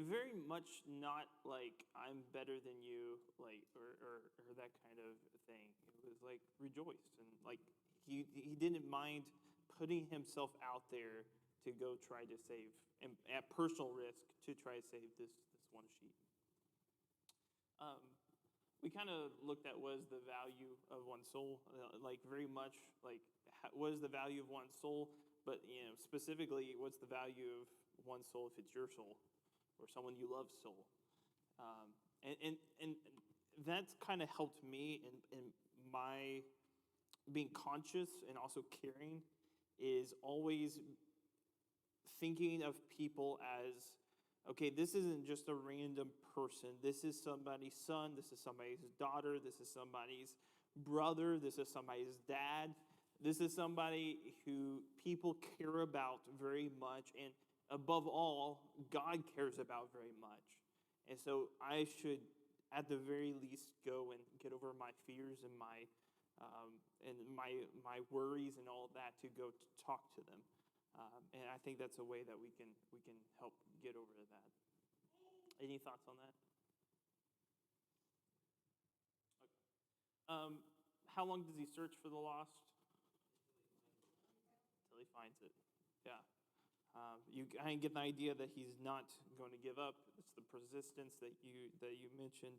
very much not like I'm better than you, like or that kind of thing. It was like rejoiced, and like he didn't mind putting himself out there to go try to save, and at personal risk to try to save this one sheep. Um, we kind of looked at what is the value of one soul, like very much like what is the value of one soul, but specifically what's the value of one soul if it's your soul or someone you love soul. And that's kind of helped me in my being conscious and also caring is always thinking of people as, okay, this isn't just a random person. This is somebody's son. This is somebody's daughter. This is somebody's brother. This is somebody's dad. This is somebody who people care about very much. And above all, God cares about very much. And so I should, at the very least, go and get over my fears and my worries and all of that to go to talk to them. And I think that's a way that we can help get over that. Any thoughts on that? Okay. How long does he search for the lost? Until he finds it. Yeah. You kind of get the idea that he's not going to give up. It's the persistence that you mentioned.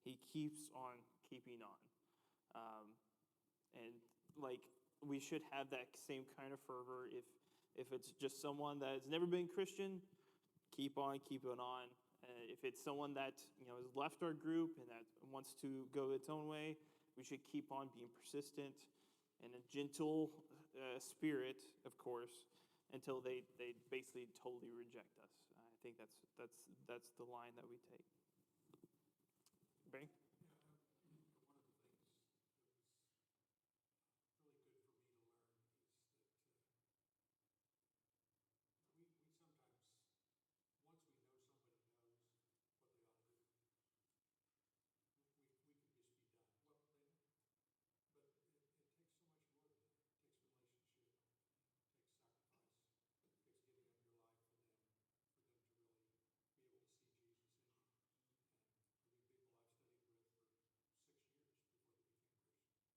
He keeps on keeping on. And like we should have that same kind of fervor. If it's just someone that has never been Christian, keep on keeping on. If it's someone that has left our group and that wants to go its own way, we should keep on being persistent and a gentle spirit, of course, until they basically totally reject us. I think that's the line that we take. Barry?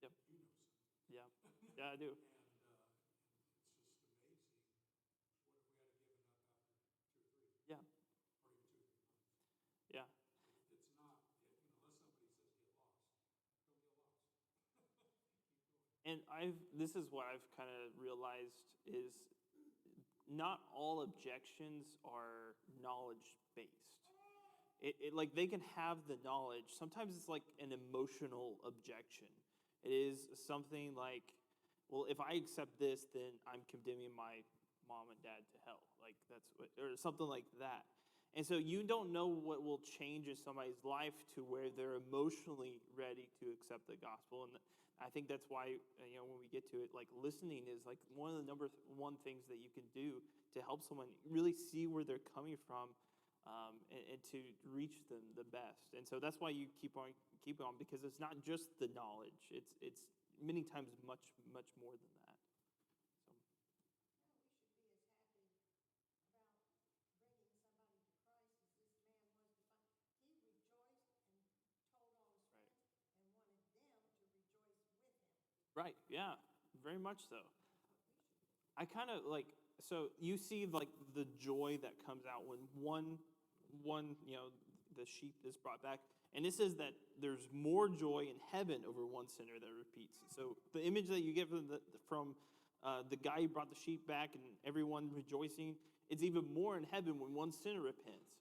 Yep. Yeah. Yeah, I do. Yeah. Yeah. And this is what I've kind of realized is not all objections are knowledge based. Like they can have the knowledge. Sometimes it's like an emotional objection. It is something like, well, if I accept this, then I'm condemning my mom and dad to hell. Like that's what, or something like that. And so you don't know what will change in somebody's life to where they're emotionally ready to accept the gospel. And I think that's why, when we get to it, like listening is like one of the number one things that you can do to help someone really see where they're coming from, and to reach them the best. And so that's why you keep on, because it's not just the knowledge. It's many times much more than that. So. Right. Yeah, very much so. I kind of like, so you see like the joy that comes out when one the sheep is brought back, and it says that there's more joy in heaven over one sinner that repeats. So the image that you get from the guy who brought the sheep back and everyone rejoicing, it's even more in heaven when one sinner repents.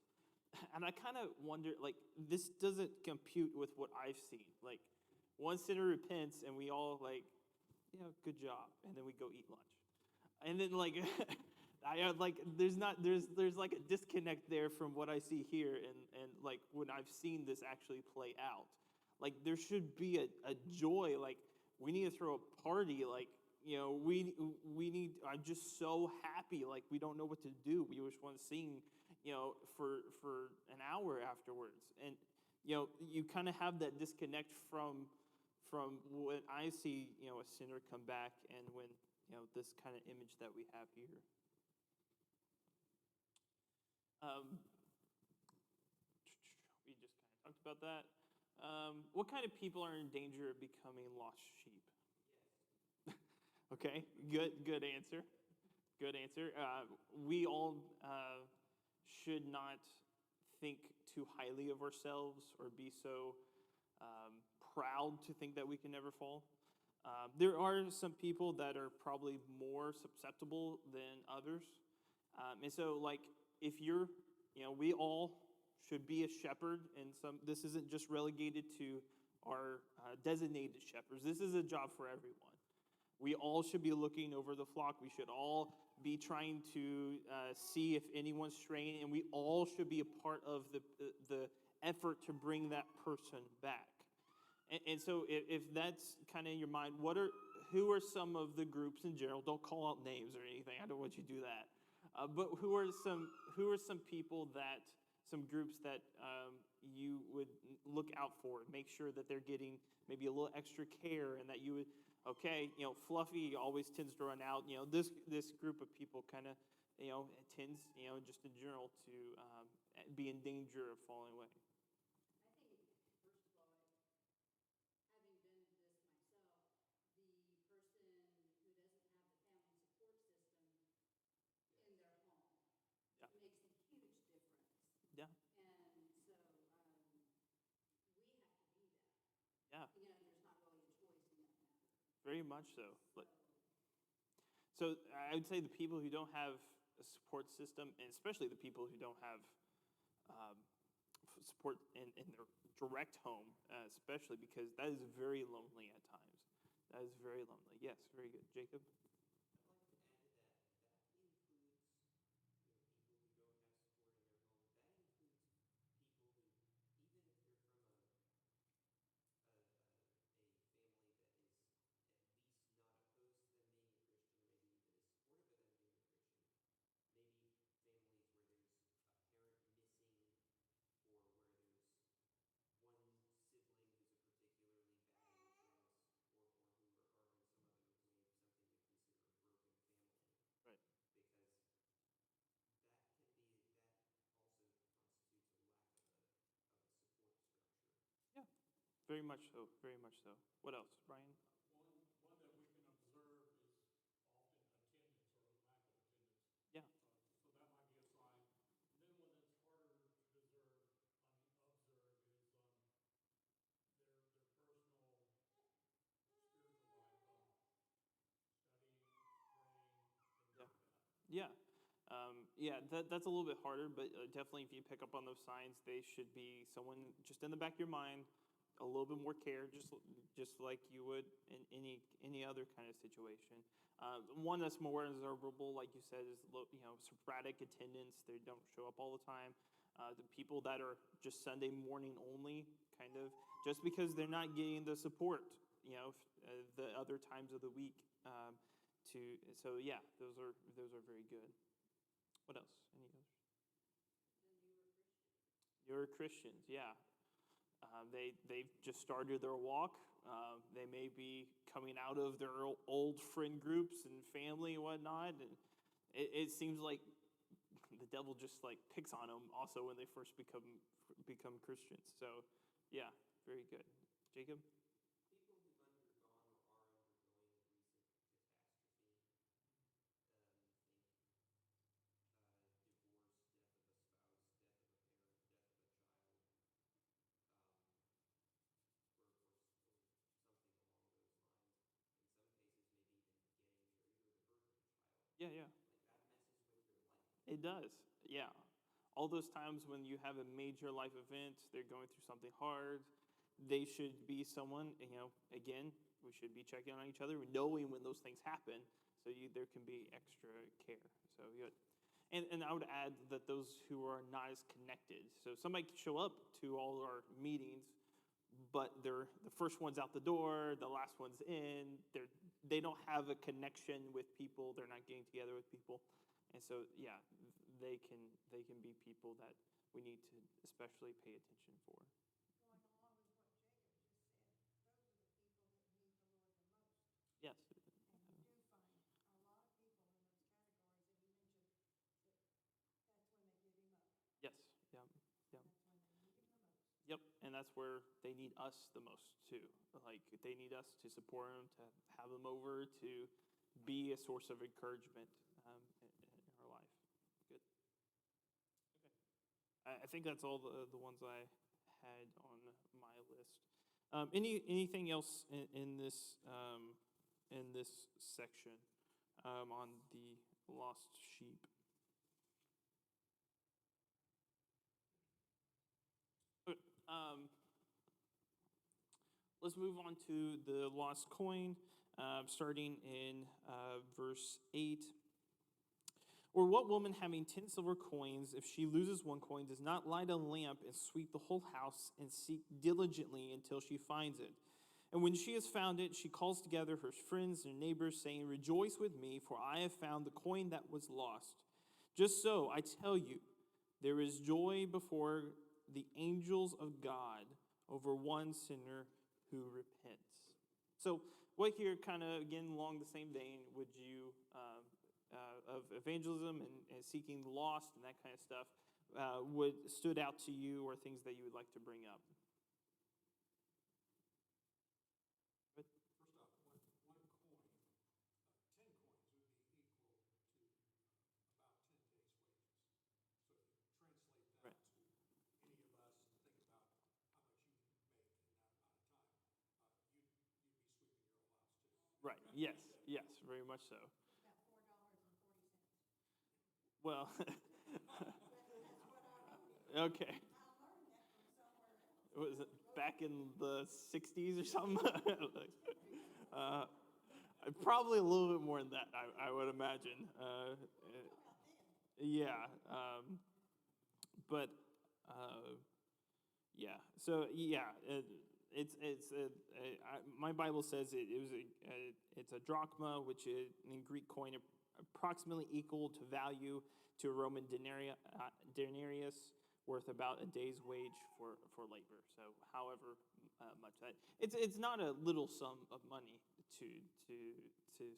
And I kind of wonder, like, this doesn't compute with what I've seen. Like, one sinner repents, and we all like, good job, and then we go eat lunch, and then like, there's like a disconnect there from what I see here, and like when I've seen this actually play out, like there should be a joy, like we need to throw a party, like we need. I'm just so happy, like we don't know what to do. We just want to sing, for an hour afterwards, and you kind of have that disconnect from when I see a sinner come back, and when this kind of image that we have here. about that. What kind of people are in danger of becoming lost sheep? Okay, good answer. Good answer. We all should not think too highly of ourselves or be so proud to think that we can never fall. There are some people that are probably more susceptible than others. And so, like, if you're, we all should be a shepherd, and this isn't just relegated to our designated shepherds. This is a job for everyone. We all should be looking over the flock. We should all be trying to see if anyone's straying, and we all should be a part of the effort to bring that person back. And so, if that's kind of in your mind, who are some of the groups in general? Don't call out names or anything. I don't want you to do that. But who are some people some groups that you would look out for, make sure that they're getting maybe a little extra care, and that you would, Fluffy always tends to run out. This group of people kind of, tends, just in general to be in danger of falling away. Yeah. Yeah. Very much so. So I would say the people who don't have a support system, and especially the people who don't have support in their direct home, especially because that is very lonely at times. That is very lonely. Yes, very good. Jacob? Right. Yeah, very much so. Very much so. What else, Brian? One that we can observe is often attendance or lack of attendance. Yeah. So that might be a sign. And then one that's harder to observe is their personal spiritual life, studying, praying, things Yeah. like that. Yeah. That's a little bit harder, but definitely if you pick up on those signs, they should be someone just in the back of your mind, a little bit more care, just like you would in any other kind of situation. One that's more observable, like you said, is sporadic attendance. They don't show up all the time. The people that are just Sunday morning only, kind of, just because they're not getting the support, the other times of the week. So yeah, those are very good. What else? Any others? Newer Christians, yeah. They've just started their walk. They may be coming out of their old friend groups and family and whatnot, and it seems like the devil just like picks on them also when they first become Christians. So yeah, very good. Jacob? Yeah, yeah. It does. Yeah. All those times when you have a major life event, they're going through something hard, they should be someone, again, we should be checking on each other, knowing when those things happen, so there can be extra care. So good. And I would add that those who are not as connected, so somebody could show up to all our meetings, but they're the first one's out the door, the last one's in. They don't have a connection with people. They're not getting together with people, and so yeah, they can be people that we need to especially pay attention for. Yes. Yes. Yeah. Yeah. Yep, and that's where they need us the most too. Like they need us to support them, to have them over, to be a source of encouragement in our life. Good. Okay. I think that's all the ones I had on my list. Anything else in this section on the lost sheep? Okay, let's move on to the lost coin, starting in verse 8. Or what woman having 10 silver coins, if she loses one coin, does not light a lamp and sweep the whole house and seek diligently until she finds it? And when she has found it, she calls together her friends and neighbors, saying, "Rejoice with me, for I have found the coin that was lost." Just so, I tell you, there is joy before the angels of God over one sinner who repents. So, what here, kind of again along the same vein, would you of evangelism and seeking the lost and that kind of stuff would stood out to you, or things that you would like to bring up? But, First off, one coin, 10 coins would be equal to about 10 days' wages. So if you translate that right. to any of us and think about how much you make in that amount of time, you'd be sweeping your old house too. Right. Yes. Yes. Very much so. About $4.40. Well. That's what I wrote. Okay. I learned that from somewhere else. Was it back in the 60s or something? uh, Probably a little bit more than that, I would imagine. Yeah. But yeah. So yeah, my Bible says it's a drachma, which is in Greek coin approximately equal to value to a Roman denarius, worth about a day's wage for labor. So however much that it's not a little sum of money to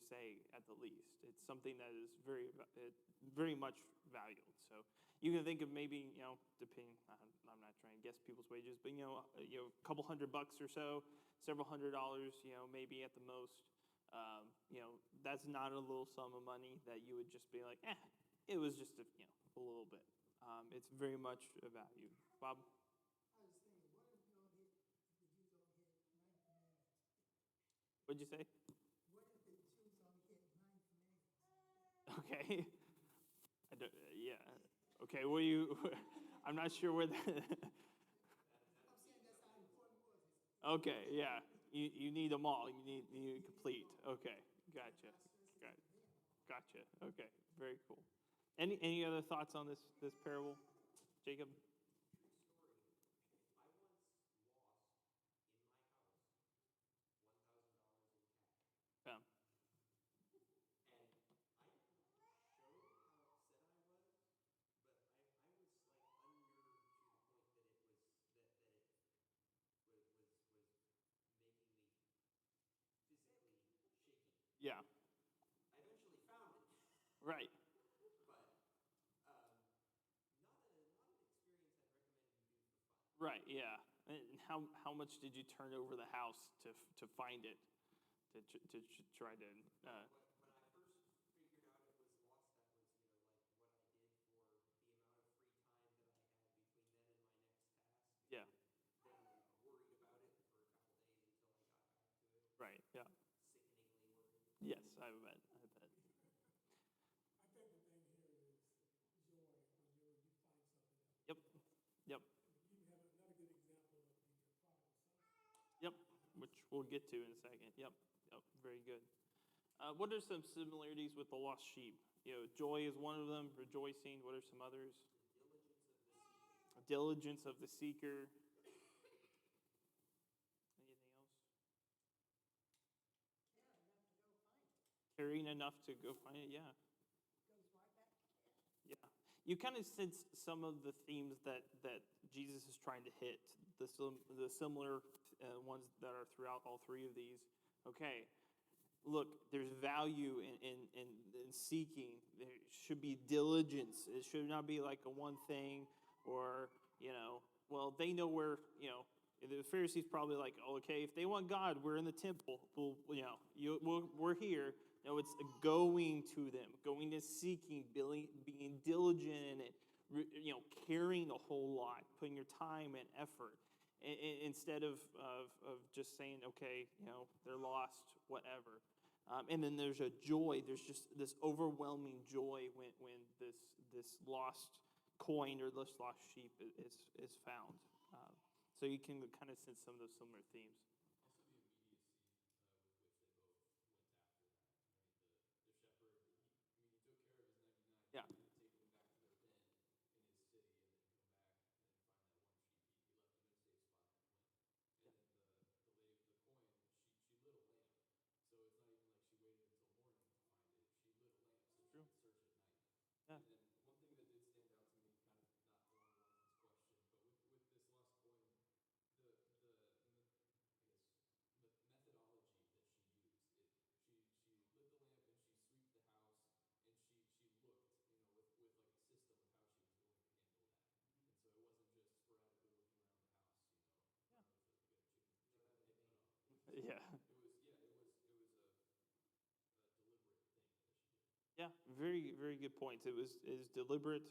say at the least. It's something that is very much valued. So you can think of maybe, depending, I'm not trying to guess people's wages, but a couple $100 or so, several $100, maybe at the most. That's not a little sum of money that you would just be like, it was just a little bit. It's very much a value. Bob? I was thinking, what if the Jews only get 9 commandments? What'd you say? What if the Jews only get 9 commandments? Okay. Yeah. Okay. Well, I'm not sure where that. I'm saying that's how important it was. Okay. Yeah. You need them all. You need complete. Okay. Gotcha. Gotcha. Okay. Very cool. Any other thoughts on this parable, Jacob? Yeah. Yeah. Right. Right. Yeah. And how much did you turn over the house to find it? To try to. Yeah. Right. Yeah. Yes, I bet. I think the thing here is joy when you find something that was Yep. lost. Yep. You have another good example of the prodigal son. Yep. Which we'll get to in a second. Yep. Yep. Very good. What are some similarities with the lost sheep? Joy is one of them. Rejoicing. What are some others? Diligence of the seeker. Anything else? Caring enough to go find it. Yeah. Goes right back to care. Yeah. You kind of sense some of the themes that Jesus is trying to hit, the similar ones that are throughout all three of these. Okay, look, there's value in seeking. There should be diligence. It should not be like a one thing or, well, they know where, the Pharisees probably like, oh, okay, if they want God, we're in the temple. We're here. No, it's going to them, going to seeking, being diligent, and caring a whole lot, putting your time and effort, instead of just saying, okay, they're lost, whatever. And then there's a joy. There's just this overwhelming joy when this lost coin or this lost sheep is found. So you can kind of sense some of those similar themes. Yeah. True. Yeah. Yeah. Yeah, very, very good points. It was deliberate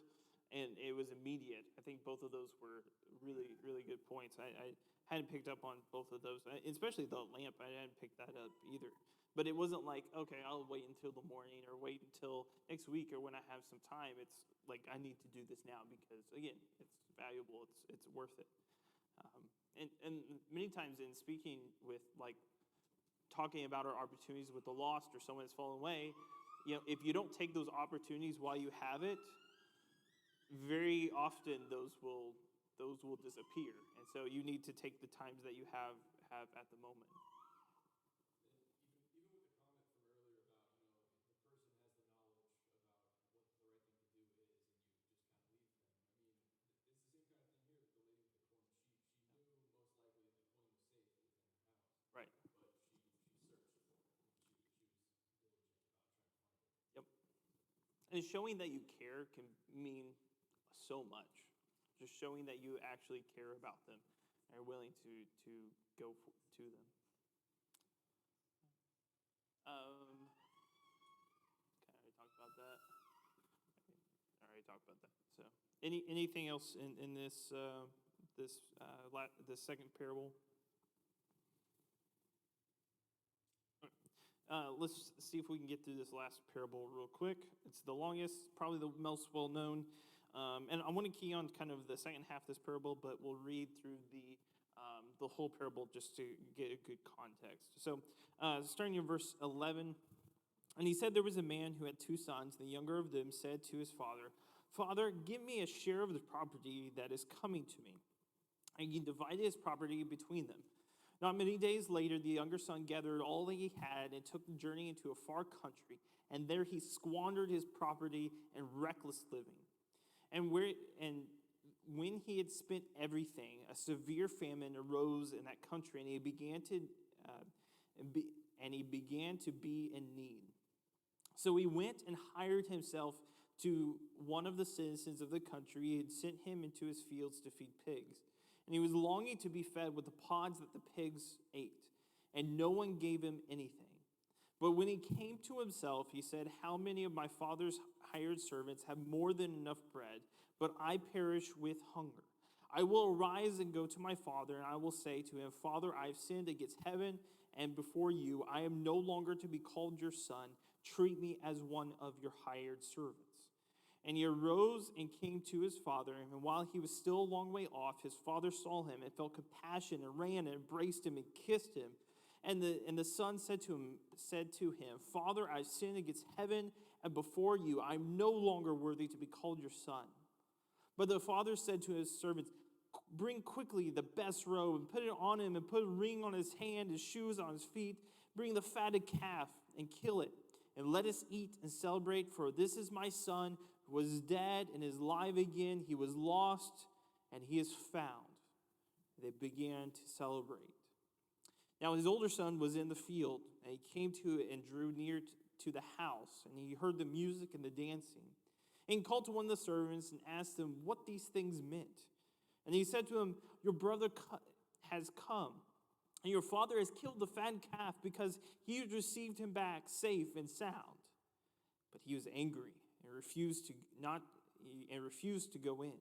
and it was immediate. I think both of those were really, really good points. I hadn't picked up on both of those, especially the lamp. I hadn't picked that up either. But it wasn't like, okay, I'll wait until the morning or wait until next week or when I have some time. It's like I need to do this now because, again, it's valuable. It's worth it. And many times in speaking with, like, talking about our opportunities with the lost or someone that's fallen away, if you don't take those opportunities while you have it, very often those will disappear. And so you need to take the times that you have at the moment. Right. Yep. And showing that you care can mean so much. Just showing that you actually care about them and are willing to go to them. Okay, I already talked about that. I already talked about that. So, anything else in this this second parable? Let's see if we can get through this last parable real quick. It's the longest, probably the most well-known. And I want to key on kind of the second half of this parable, but we'll read through the whole parable just to get a good context. So starting in verse 11, and he said there was a man who had two sons. The younger of them said to his father, "Father, give me a share of the property that is coming to me." And he divided his property between them. Not many days later, the younger son gathered all that he had and took the journey into a far country, and there he squandered his property in reckless living. And when he had spent everything, a severe famine arose in that country, and he began to be in need. So he went and hired himself to one of the citizens of the country. He had sent him into his fields to feed pigs. And he was longing to be fed with the pods that the pigs ate, and no one gave him anything. But when he came to himself, he said, "How many of my father's hired servants have more than enough bread, but I perish with hunger? I will arise and go to my father, and I will say to him, 'Father, I have sinned against heaven and before you. I am no longer to be called your son. Treat me as one of your hired servants.' And he arose and came to his father, and while he was still a long way off, his father saw him and felt compassion and ran and embraced him and kissed him. And the son said to him, 'Father, I've sinned against heaven and before you. I'm no longer worthy to be called your son.' But the father said to his servants, 'Bring quickly the best robe and put it on him, and put a ring on his hand, his shoes on his feet. Bring the fatted calf and kill it, and let us eat and celebrate, for this is my son who was dead and is alive again. He was lost and he is found.' They began to celebrate. Now his older son was in the field, and he came to it and drew near to the house, and he heard the music and the dancing. And he called to one of the servants and asked him what these things meant. And he said to him, your brother has come, and your father has killed the fattened calf because he had received him back safe and sound. But he was angry and refused to go in.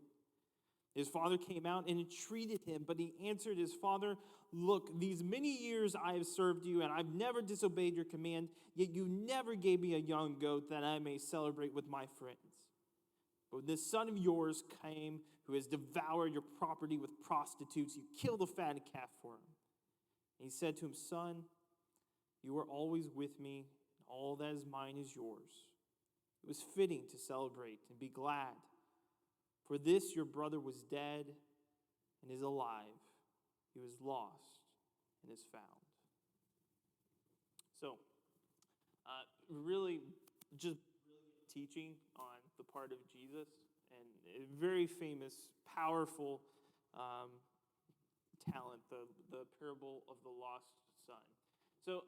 His father came out and entreated him, but he answered his father, look, these many years I have served you, and I've never disobeyed your command, yet you never gave me a young goat that I may celebrate with my friends. But when this son of yours came, who has devoured your property with prostitutes, you killed the fatted calf for him. And he said to him, son, you are always with me, and all that is mine is yours. It was fitting to celebrate and be glad. For this your brother was dead and is alive. He was lost and is found. So, really just teaching on the part of Jesus, and a very famous, powerful talent, the parable of the lost son. So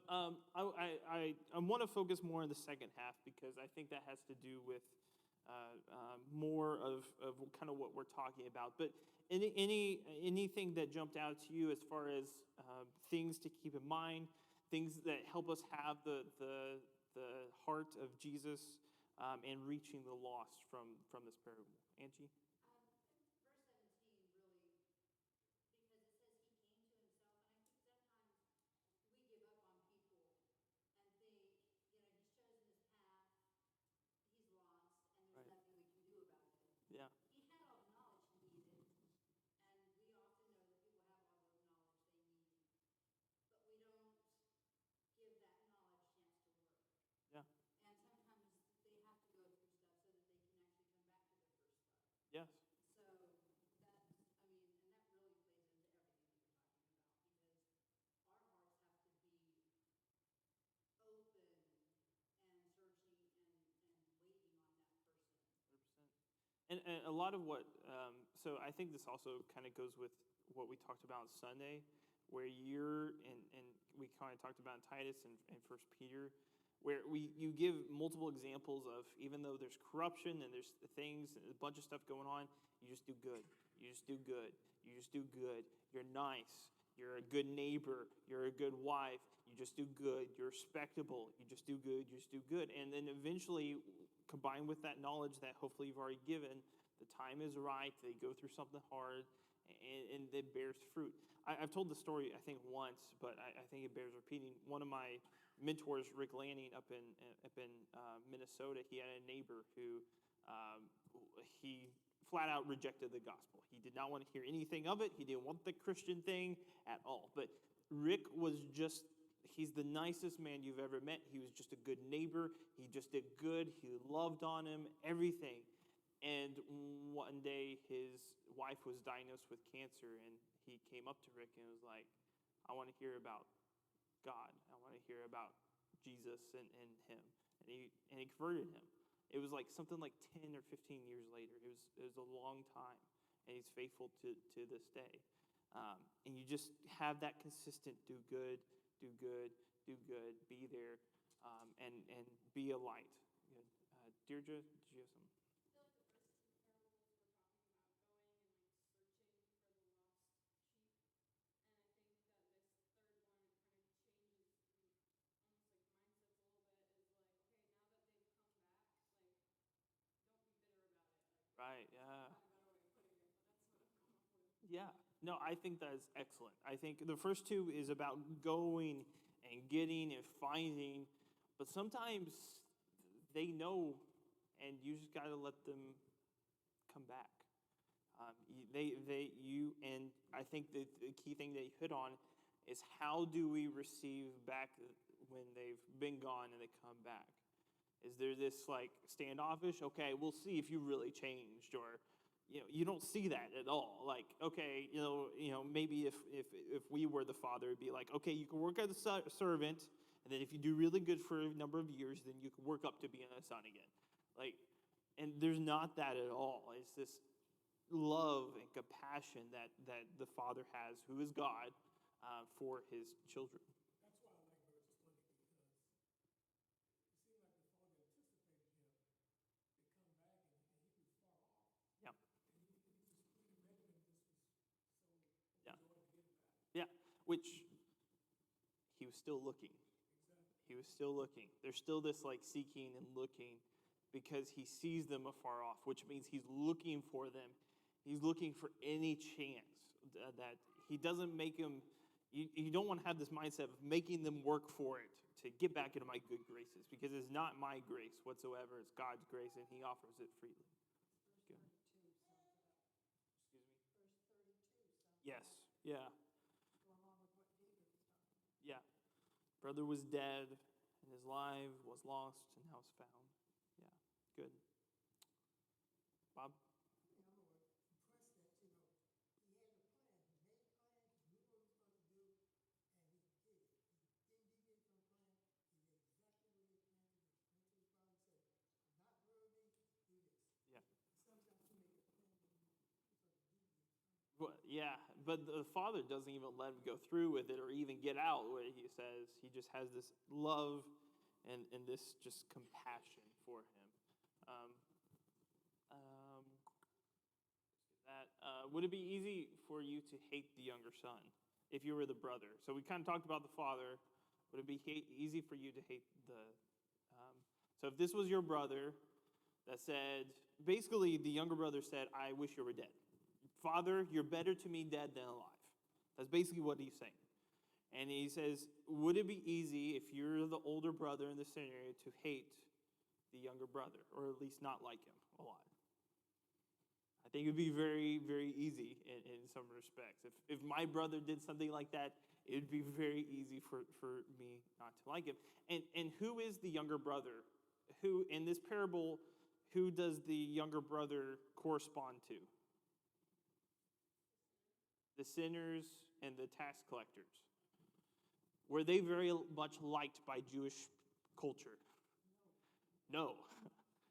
I want to focus more on the second half because I think that has to do with more of kind of what we're talking about. But anything that jumped out to you as far as things to keep in mind, things that help us have the heart of Jesus and reaching the lost from this parable. Angie? Yeah. Yeah. Yes. And a lot of what, so I think this also kind of goes with what we talked about on Sunday, where and we kind of talked about in Titus and First Peter, where you give multiple examples of, even though there's corruption and there's things, a bunch of stuff going on, you just do good. You just do good. You just do good. You're nice. You're a good neighbor. You're a good wife. You just do good. You're respectable. You just do good. You just do good. And then eventually, combined with that knowledge that hopefully you've already given, the time is right, they go through something hard, and it bears fruit. I've told the story, I think, once, but I think it bears repeating. One of my mentors, Rick Lanning, up in Minnesota, he had a neighbor who he flat out rejected the gospel. He did not want to hear anything of it. He didn't want the Christian thing at all. But Rick was just, he's the nicest man you've ever met. He was just a good neighbor. He just did good. He loved on him, everything. And one day his wife was diagnosed with cancer, and he came up to Rick and was like, I want to hear about God. I want to hear about Jesus and him. And he converted him. It was like something like 10 or 15 years later. It was a long time, and he's faithful to this day. And you just have that consistent do good, do good, do good, be there, and be a light. Deirdre, did you have some? Right, yeah. Yeah. No, I think that is excellent. I think the first two is about going and getting and finding, but sometimes they know, and you just got to let them come back. And I think that the key thing that you hit on is, how do we receive back when they've been gone and they come back? Is there this like standoffish? Okay, we'll see if you really changed, or you don't see that at all. Like, okay, maybe if we were the father, it'd be like, okay, you can work as a servant, and then if you do really good for a number of years, then you can work up to being a son again. Like, and there's not that at all. It's this love and compassion that the Father has, who is God, for his children. That's why I like verse 20, because it seemed like the father anticipated him to come back, and he was far off. Yeah. And he was pretty ready, and this was which he was still looking. He was still looking. There's still this like seeking and looking because he sees them afar off, which means he's looking for them. He's looking for any chance that he doesn't make them. You don't want to have this mindset of making them work for it to get back into my good graces, because it's not my grace whatsoever. It's God's grace, and he offers it freely. Good. Excuse me? Yes. Yeah. Yeah. Brother was dead, and his life was lost, and now it's found. Yeah. Good. Bob? Well, yeah, but the father doesn't even let him go through with it or even get out what he says. He just has this love and this just compassion for him. Would it be easy for you to hate the younger son if you were the brother? So we kind of talked about the father. Would it be easy for you to hate the... so if this was your brother that said... Basically, the younger brother said, I wish you were dead. Father, you're better to me dead than alive. That's basically what he's saying. And he says, would it be easy if you're the older brother in this scenario to hate the younger brother, or at least not like him a lot? I think it would be very, very easy in some respects. If my brother did something like that, it would be very easy for me not to like him. And who is the younger brother? Who, in this parable, who does the younger brother correspond to? The sinners and the tax collectors. Were they very much liked by Jewish culture? No.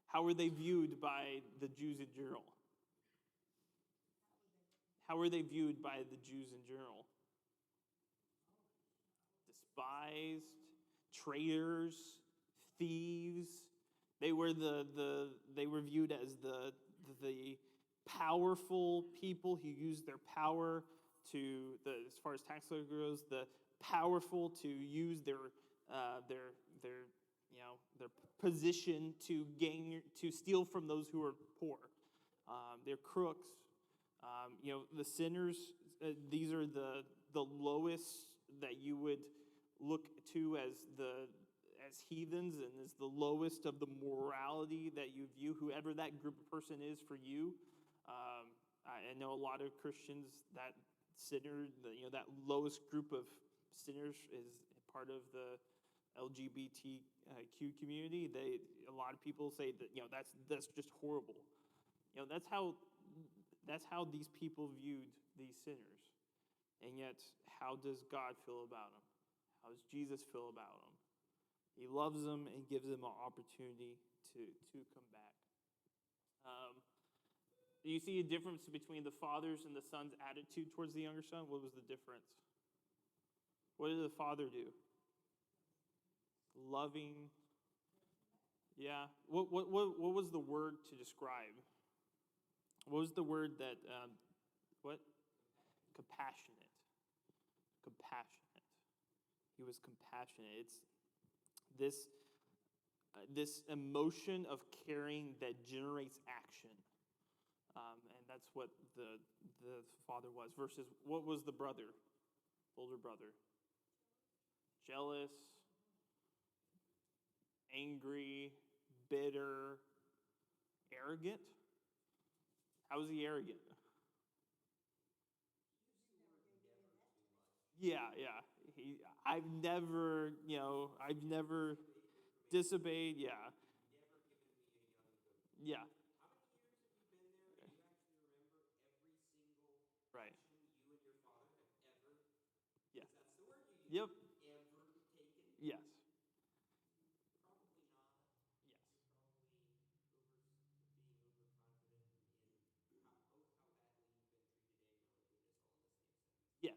How were they viewed by the Jews in general? How were they viewed by the Jews in general? Despised, traitors, thieves. They were they were viewed as the powerful people who used their power to as far as tax collector goes, the powerful to use their position to steal from those who are poor. They're crooks. The sinners. These are the lowest that you would look to as heathens, and is the lowest of the morality that you view whoever that group of person is for you. I know a lot of Christians, that sinner, that lowest group of sinners is part of the LGBTQ community. A lot of people say that that's just horrible. That's how these people viewed these sinners. And yet, how does God feel about them? How does Jesus feel about them? He loves them and gives them an opportunity to come back. Do you see a difference between the father's and the son's attitude towards the younger son? What was the difference? What did the father do? Loving. Yeah. What was the word to describe? What was the word that? What? Compassionate. Compassionate. He was compassionate. It's this emotion of caring that generates action. And that's what the father was. Versus, what was the brother? Older brother. Jealous, angry, bitter, arrogant. How was he arrogant? Yeah. I've never disobeyed. Yeah. Yeah. Right. Yeah. Yep. Yes. Yes.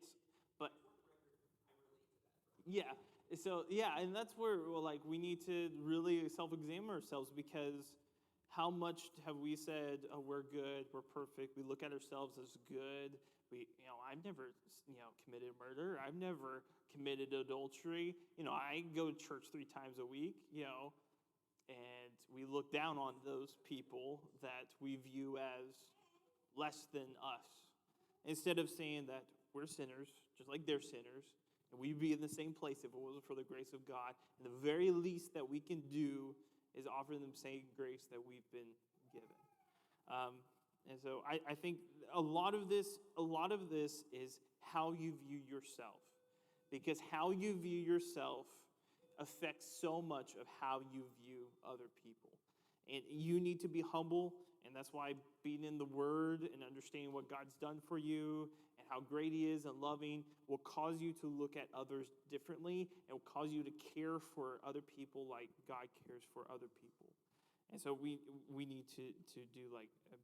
But yeah. So yeah, and that's where we need to really self-examine ourselves, because How much have we said, oh, we're good, we're perfect, we look at ourselves as good. I've never, committed murder. I've never committed adultery. I go to church 3 times a week, and we look down on those people that we view as less than us. Instead of saying that we're sinners, just like they're sinners, and we'd be in the same place if it wasn't for the grace of God. And the very least that we can do is offer them the same grace that we've been given. And so I think a lot of this is how you view yourself. Because how you view yourself affects so much of how you view other people. And you need to be humble, and that's why being in the Word and understanding what God's done for you and how great He is and loving will cause you to look at others differently and will cause you to care for other people like God cares for other people. And so we need to be like that.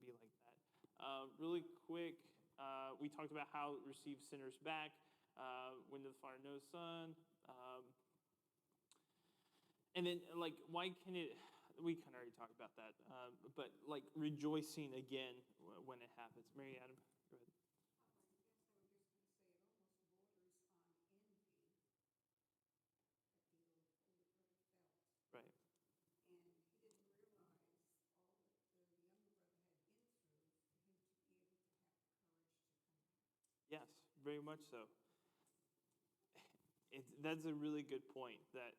Really quick, we talked about how to receive sinners back. Wind of the fire, no sun. And then, why can it... We kind of already talked about that. But, rejoicing again when it happens. Mary Adam, go ahead. Right. Yes, very much so. That's a really good point, that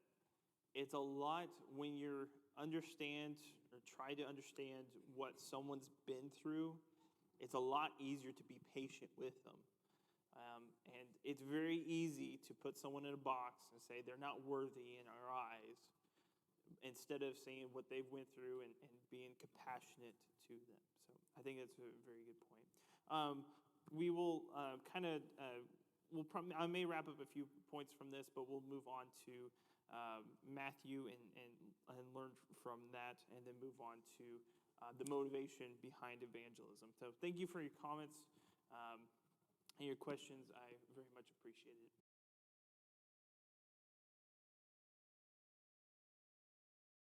it's a lot when you understand or try to understand what someone's been through, it's a lot easier to be patient with them. And it's very easy to put someone in a box and say they're not worthy in our eyes, instead of seeing what they've went through and being compassionate to them. So I think that's a very good point. We will I may wrap up a few points from this, but we'll move on to Matthew and learn from that, and then move on to the motivation behind evangelism. So thank you for your comments and your questions. I very much appreciate it.